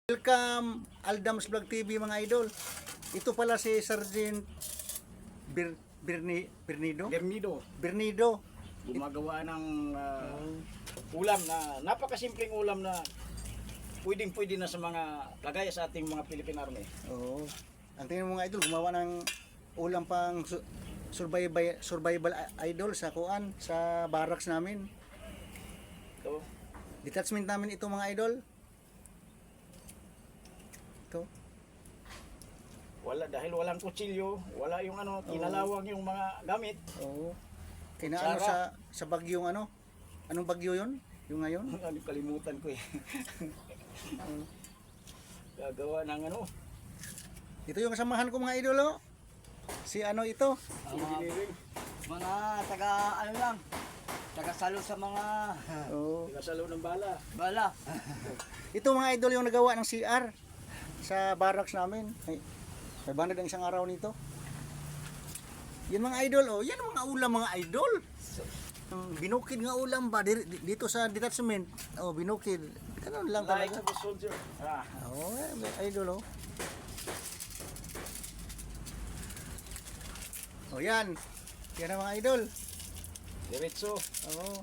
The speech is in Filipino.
Welcome Aldams Vlog TV mga idol. Ito pala si Sergeant Bernido. Bernido. Gumagawa ng ulam na napakasimpleng ulam na pwedeng-pwede na sa mga lagay sa ating mga Philippine Army. Oo. Ang tingin mo mga idol, gumawa ng ulam pang survival idol sa kuan, sa barracks namin. Ito, Detachment namin ito mga idol. Ito. dahil walang kutsilyo, wala yung kinalawang yung mga gamit. Oo. Kinaano sa bagyong ano? Anong bagyo 'yon? Yung ngayon? Kalimutan ko eh. Gagawa ng Ito yung kasamahan ko mga idol, oh. Si ano ito? engineering. Mga taga ano lang, taga salo sa mga Oo. Kasalo ng bala. bala. Ito mga idol yung nagawa ng CR sa barracks namin. Ay, 500 ang isang araw nito. Yan mga idol, oh. Yan ang mga ulam mga idol. Binukid nga ulam ba dito sa detachment? Oh, binukid. Ganun lang Like talaga. of a soldier. Oh, idol, oh. Oh, yan. Yan ang mga idol. Diretso. Oh.